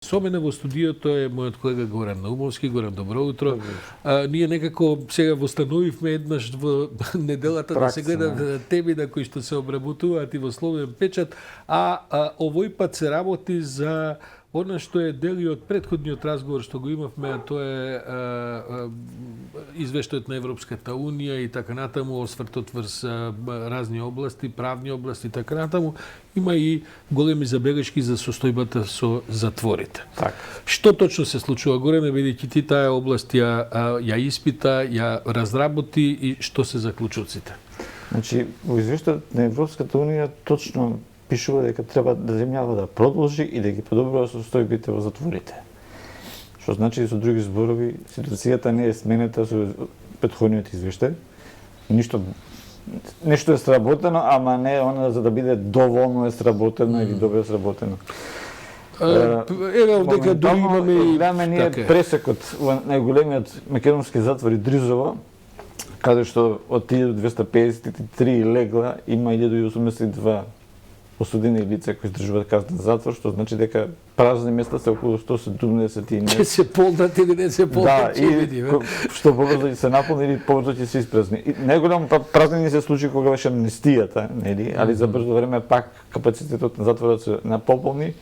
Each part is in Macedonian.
Со мене во студиото е мојот колега Горан Наумовски. Горан, добро утро. Ние некако сега востановивме еднаш во неделата да се гледа теми на кои што се обработуваат и во словен печат, овој пат се работи за она што е дел и од претходниот разговор што го имавме, а тоа е извештајот на Европската Унија и така натаму, освртот врз разни области, правни области и така натаму. Има и големи забелешки за состојбата со затворите. Так. Што точно се случува горе, бидејќи ти таа област ја испита, ја разработи и што се заклучоците? Значи, во извештајот на Европската Унија точно пишува дека треба да земјава да продолжи и да ги подобрува состојбите во затворите. Што значи, со други зборови, ситуацијата не е сменета со претходниот извештај. Нешто е сработено, ама не она за да биде доволно е сработено или добро сработено. Еве овдека дури имаме и гледаме ние пресекот во најголемиот македонски затвор Дризово, каде што од 1253 легла има 1082 осудени лица кои издржуваат казна затвор, што значи дека празни места се околу 170 и не. Ќе се полнат или не се полнат, ќе видиме. Што побрзо ќе се наполни или побрзо ќе се испразни. И најголемо празнење се случи кога беше амнестијата, нели, али за брзо време пак капацитетот на затворот се напополни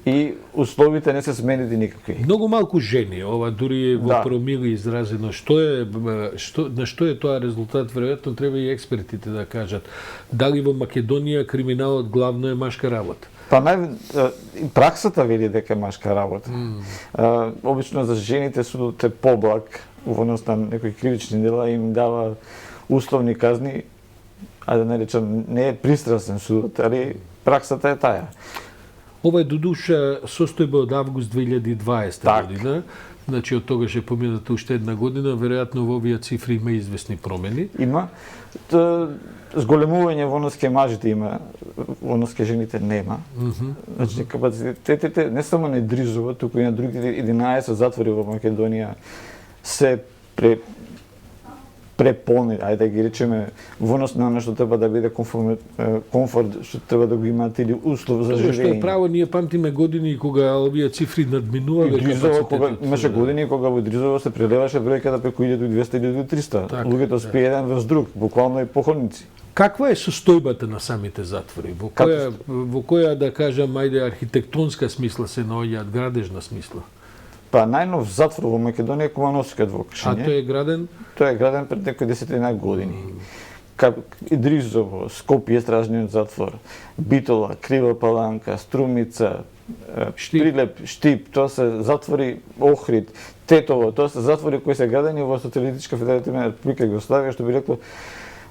и условите не се сменети никакви. Многу малку жени, ова дури во промили изразено. На што е тоа резултат? Веројатно треба и експертите да кажат. Дали во Македонија криминалот главно е машка работа? Праксата вели дека е машка работа. Обично за жените судот е поблаг во однос на некои кривични дела, им дава условни казни, да не речам, не е пристрасен судот, али праксата е таа. Ова е додуша состојба од август 2020 година. Значи од тогаш е помината уште една година, веројатно во овие цифри има известни промени. Има. Зголемување во однос ке мажите има, во однос ке жените нема. Значи капацитетите не само на Дризово, туку и на другите 11 затвори во Македонија се преполни, ајде да ги речеме, во однос на она што треба да биде комфорт, што треба да го имаат или услов за живење. Што е право, ние памтиме години кога овие цифри надминувале капацитетот. Имаше години кога во Дризово се прелеваше бројката преку 1200 или 1300. Луѓето спие еден врз друг, буквално и походници. Каква е состојбата на самите затвори? Во која да кажам, ајде архитектонска смисла се наоѓаат, градежна смисла? Најнов затвор во Македонија е Кумановскиот во Кршиње. А тој е граден? Тој е граден пред некои 10 години. Дризово, Скопје стражниот затвор, Битола, Крива Паланка, Струмица, Прилеп, Штип, тоа се затвори, Охрид, Тетово, тоа се затвори кои се градени во Социјалистичка федеративна република Југославија, што би рекло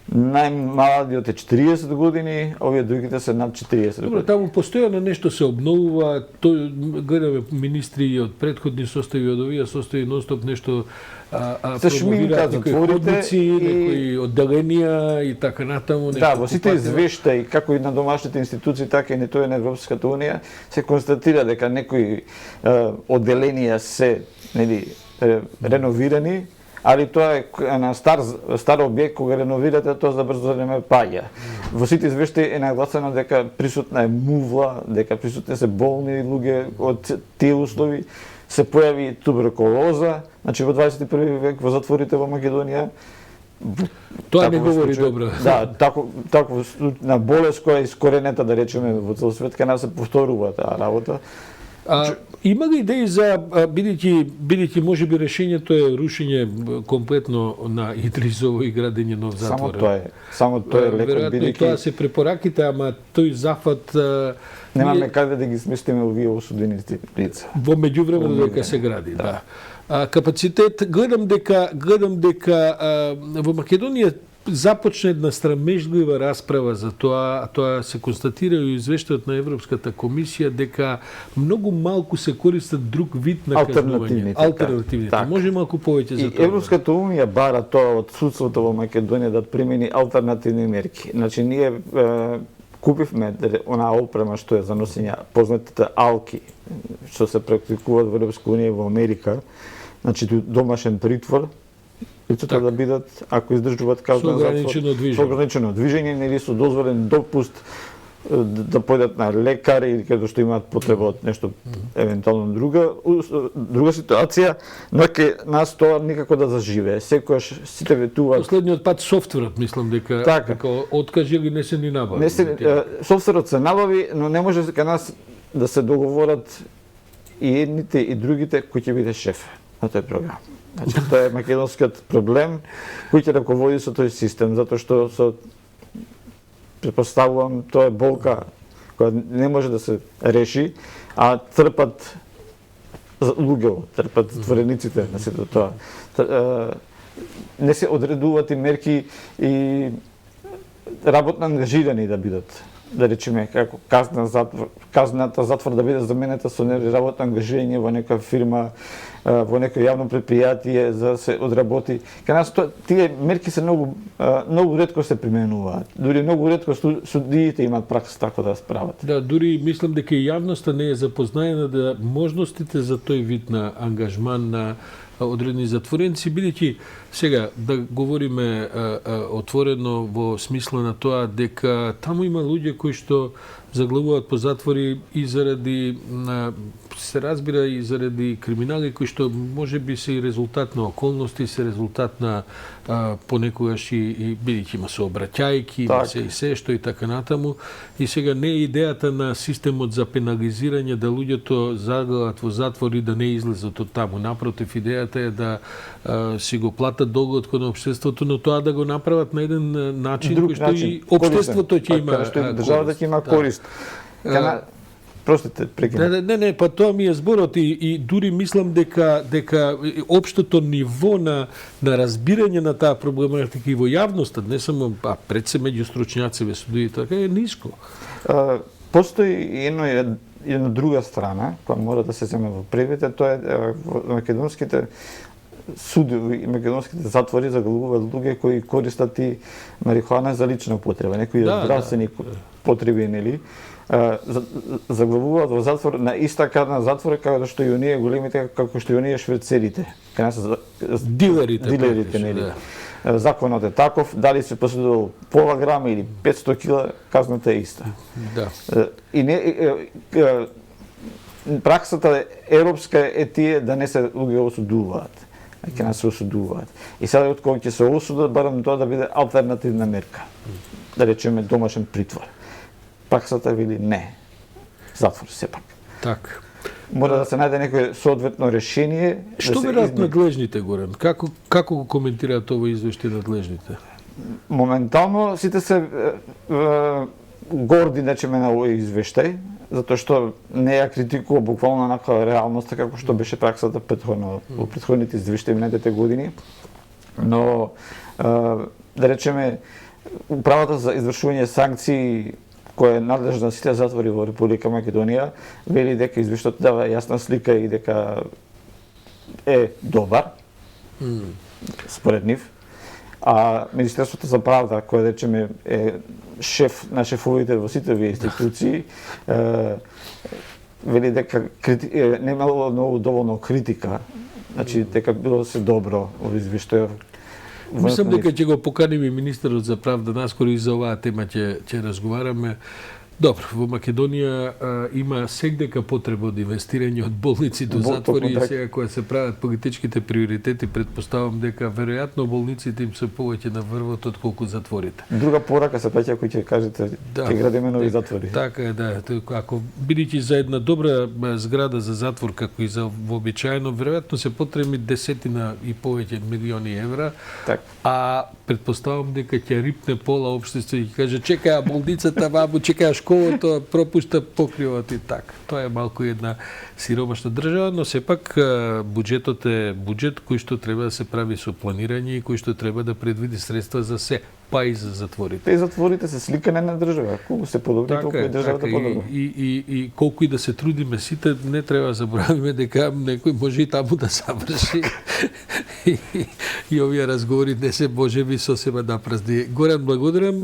најмаладиот е 40 години, овие другите се над 40 години. Добро, таму постојано нешто се обновува, гледаме министри од претходни состави, од овие состави нонстоп нешто се шминкаат затворите и некои одделенија и така натаму. Во сите извештаи, како и на домашните институции, така и на тој на Европската Унија, се констатира дека некои одделенија се реновирани, али тоа е на стар објект, кога реновирате, тоа за брзо време паѓа. Во сите извештаи е нагласено дека присутна е мувла, дека присутни се болни луѓе од тие услови, се појави туберкулоза, значи во 21 век во затворите во Македонија. Тоа не говори добро. Да, тако на болест која е искоренета, да речеме, во цел свет, кај нас се повторува таа работа. Има ли идеи за, бидејќи можеби решењето е рушење комплетно на Дризово и градење нов затвор? Само тоа е лекот, бидејќи веројатно тоа се препораките, ама тој зафат немаме каде да ги сместиме овие осудените лица. Во меѓувреме додека се гради, да. Капацитет, гледам дека во Македонија започна една срамежлива расправа за тоа се констатира и извештајот на Европската комисија дека многу малку се користат друг вид на кажнување. Алтернативните. Може малку повеќе за тоа? Европската Унија бара тоа од судството во Македонија да примени алтернативни мерки. Значи ние купивме онаа опрема што е за носење познатите алки, што се практикуваат во Европска Унија и во Америка. Значи домашен притвор, лицата да бидат, ако издржуваат казна затвор, со ограничено движење или со дозволен допуст да појдат на лекар или каде што имаат потреба од нешто евентуално друга ситуација, но ке нас тоа никако да заживее. Секогаш сите ветуваат. Последниот пат софтверот мислам дека откажи или не се ни набави. Софтверот се набави, но не може кај нас да се договорат и едните и другите кој ќе биде шеф на тој програм. Значи, тоа е македонскиот проблем кој ќе раководи со тој систем, затоа што предпоставувам тоа е болка која не може да се реши, а трпат луѓето, трпат затворениците на сето тоа. Не се одредуваат и мерки и работно ангажирани да бидат. Да речеме, како казната затвор да биде заменета со работно ангажирање во нека фирма, во некој јавно предпријатие за да се одработи. Кај нас тие мерки се многу ретко се применуваат. Дури многу ретко судиите имаат пракса така да справат. Да, дури мислам дека и јавноста не е запознаена да можностите за тој вид на ангажман на одредени затворенци, бидејќи сега да говориме отворено во смисла на тоа дека таму има луѓе кои што заглавуваат по затвори и заради се разбира и заради криминали кои што можеби се и резултат на околности, се резултат на понекогаш и бидејќи има сообраќајки, и се што и така натаму. И сега не е идејата на системот за пенализирање да луѓето заглават во затвор и да не излезат од таму. Напротив, идејата е да си го платат долгот кон општеството, но тоа да го направат на еден начин кој што и општеството ќе има државата ќе има корист. Простите, прекинав. Не, па тоа ми е зборот и дури мислам дека општото ниво на разбирање на таа проблематика и во јавноста, не само пред се меѓу стручњаци ве судии, така е ниско. Постои една друга страна која мора да се земе во предвид, тоа е во македонските судови и македонските затвори заглавуваат луѓе кои користат и марихуана за лична употреба, некои здравствени потреби, нели? Заглавуваат во затвор на иста казна затвора како што и оние големите, како што и оние шверцерите. Дилерите, нели? Законот е таков, дали се поседувал пола грама или 500 кила, казната е иста. Да. И не праксата европска е тие да не се луѓе осудуваат. Ќе нас се осудуваат. И сега од кога ќе се осудат, барам тоа да биде алтернативна мерка. Да речеме домашен притвор. Праксата вели не. Затвор сепак. Така. Мора да се најде некој соодветно решение. Што веројатно надлежните, Горан? Како го коментираат ова извештај надлежните? Моментално сите се горди речеме на овој извештај, затоа што не ја критикува буквално онака реалноста како што беше праксата во претходните извештаи минатите години. Но да речеме управата за извршување санкции која е надлежна сите затвори во Република Македонија, вели дека извештајот дава јасна слика и дека е добар, според нив. А Министерството за правда, кој речеме е шеф на шефовите во сите овие институции, вели дека немало многу доволно критика, значи дека било се добро во извештајот. Мислам дека ќе го поканим и министерот за правда наскоро и за оваа тема ќе разговараме. Добро, во Македонија има сегдека потреба од инвестирање од болници до затвори и сега кога се прават политичките приоритети, предпоставам дека веројатно болниците им се повеќе на врвот отколку затворите. Друга порака се паќа кој ќе кажете ќе градиме нови затвори. Така е, да. Ако бидејќи за една добра зграда за затвор како и за вообичаено, веројатно се потребни десетина и повеќе милиони евра. Так. А предпоставам дека ќе рипне пола општество и ќе каже чекај болницата, бабу, чекај школото, пропушта покривот и така. Тоа е малку една сиромашна држава, но сепак буџетот е буџет кој што треба да се прави со планирање и кој што треба да предвиди средства за се, па и за затворите. Те затворите се слика на една држава. Колку се подобри, толку е државата подобра. И колку и да се трудиме сите, не треба да заборавиме дека некој може и таму да заврши. И овие разговори не се можеби сосема напразни. Горан, благодарам.